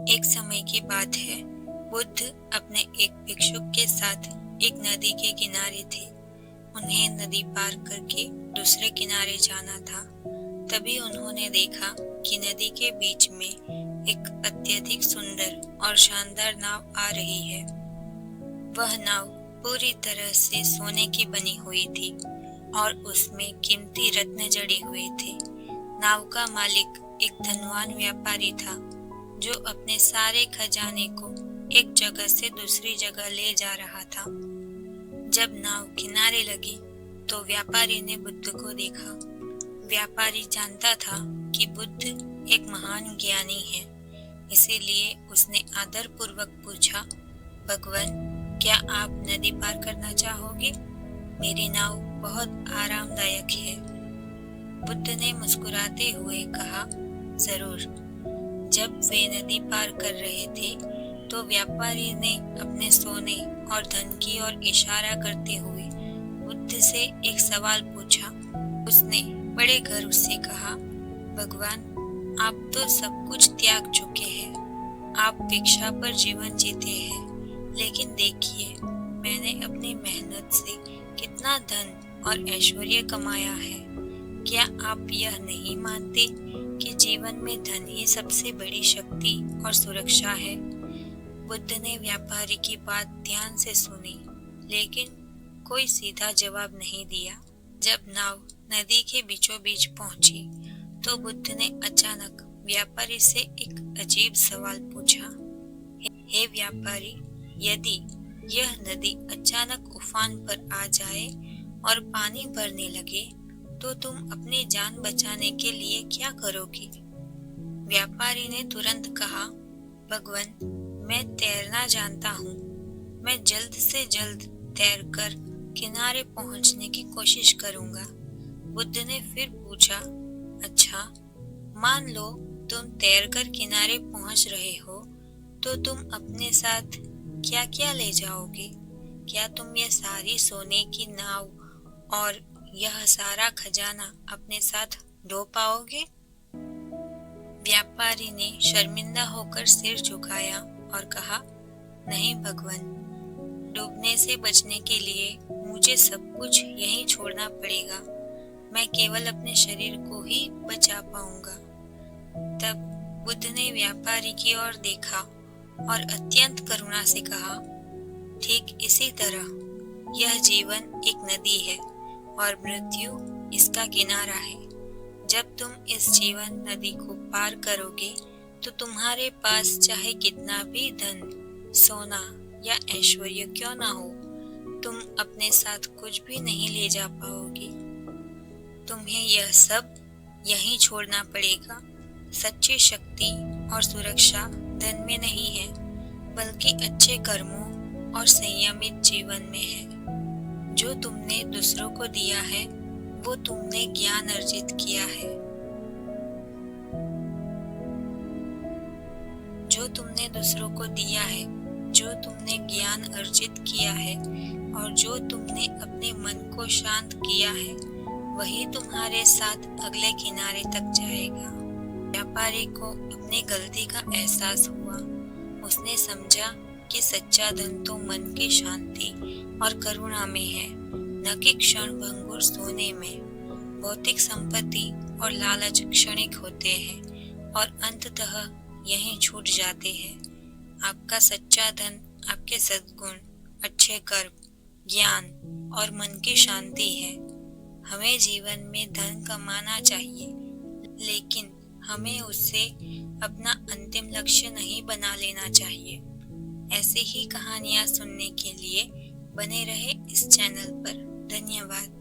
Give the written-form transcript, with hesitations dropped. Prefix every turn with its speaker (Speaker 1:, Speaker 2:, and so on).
Speaker 1: एक समय की बात है, बुद्ध अपने एक भिक्षुक के साथ एक नदी के किनारे थे। उन्हें नदी पार करके दूसरे किनारे जाना था। तभी उन्होंने देखा कि नदी के बीच में एक अत्यधिक सुंदर और शानदार नाव आ रही है। वह नाव पूरी तरह से सोने की बनी हुई थी और उसमें कीमती रत्न जड़े हुए थे। नाव का मालिक एक धनवान व्यापारी था जो अपने सारे खजाने को एक जगह से दूसरी जगह ले जा रहा था। जब नाव किनारे लगी तो व्यापारी ने बुद्ध को देखा। व्यापारी जानता था कि बुद्ध एक महान ज्ञानी है, इसीलिए उसने आदर पूर्वक पूछा, भगवान, क्या आप नदी पार करना चाहोगे? मेरी नाव बहुत आरामदायक है। बुद्ध ने मुस्कुराते हुए कहा, जरूर। जब वे नदी पार कर रहे थे तो व्यापारी ने अपने सोने और धन की ओर इशारा करते हुए बुद्ध से एक सवाल पूछा। उसने बड़े गर्व से कहा, भगवान, आप तो सब कुछ त्याग चुके हैं। आप भिक्षा पर जीवन जीते हैं, लेकिन देखिए, मैंने अपनी मेहनत से कितना धन और ऐश्वर्य कमाया है। क्या आप यह नहीं मानते कि जीवन में धन ही सबसे बड़ी शक्ति और सुरक्षा है? बुद्ध ने व्यापारी की बात ध्यान से सुनी, लेकिन कोई सीधा जवाब नहीं दिया। जब नाव नदी के बीचों बीच पहुंची तो बुद्ध ने अचानक व्यापारी से एक अजीब सवाल पूछा। हे व्यापारी, यदि यह नदी अचानक उफान पर आ जाए और पानी भरने लगे तो तुम अपनी जान बचाने के लिए क्या करोगे? व्यापारी ने तुरंत कहा, भगवान, मैं तैरना जानता हूँ। मैं जल्द से जल्द तैरकर किनारे पहुँचने की कोशिश करूँगा। बुद्ध ने फिर पूछा, अच्छा, मान लो तुम तैरकर किनारे पहुँच रहे हो, तो तुम अपने साथ क्या क्या ले जाओगे? क्या तुम यह सारी सोने की नाव और यह सारा खजाना अपने साथ ढो पाओगे? व्यापारी ने शर्मिंदा होकर सिर झुकाया और कहा, नहीं भगवान, डूबने से बचने के लिए मुझे सब कुछ यहीं छोड़ना पड़ेगा। मैं केवल अपने शरीर को ही बचा पाऊंगा। तब बुद्ध ने व्यापारी की ओर देखा और अत्यंत करुणा से कहा, ठीक इसी तरह यह जीवन एक नदी है और मृत्यु इसका किनारा है। जब तुम इस जीवन नदी को पार करोगे तो तुम्हारे पास चाहे कितना भी धन, सोना या ऐश्वर्य क्यों ना हो, तुम अपने साथ कुछ भी नहीं ले जा पाओगे। तुम्हें यह सब यहीं छोड़ना पड़ेगा। सच्ची शक्ति और सुरक्षा धन में नहीं है, बल्कि अच्छे कर्मों और संयमित जीवन में है। जो तुमने दूसरों को दिया है वो तुमने ज्ञान अर्जित किया है। जो तुमने दूसरों को दिया है, जो तुमने ज्ञान अर्जित किया है और जो तुमने अपने मन को शांत किया है, वही तुम्हारे साथ अगले किनारे तक जाएगा। व्यापारी को अपनी गलती का एहसास हुआ। उसने समझा कि सच्चा धन तो मन की शांति और करुणा में है, न कि क्षण भंगुर सोने में। भौतिक संपत्ति और लालच क्षणिक होते हैं और अंततः यहीं छूट जाते हैं। आपका सच्चा धन आपके सद्गुण, अच्छे कर्म, ज्ञान और मन की शांति है। हमें जीवन में धन कमाना चाहिए, लेकिन हमें उससे अपना अंतिम लक्ष्य नहीं बना लेना चाहिए। ऐसी ही कहानियाँ सुनने के लिए बने रहे इस चैनल पर। धन्यवाद।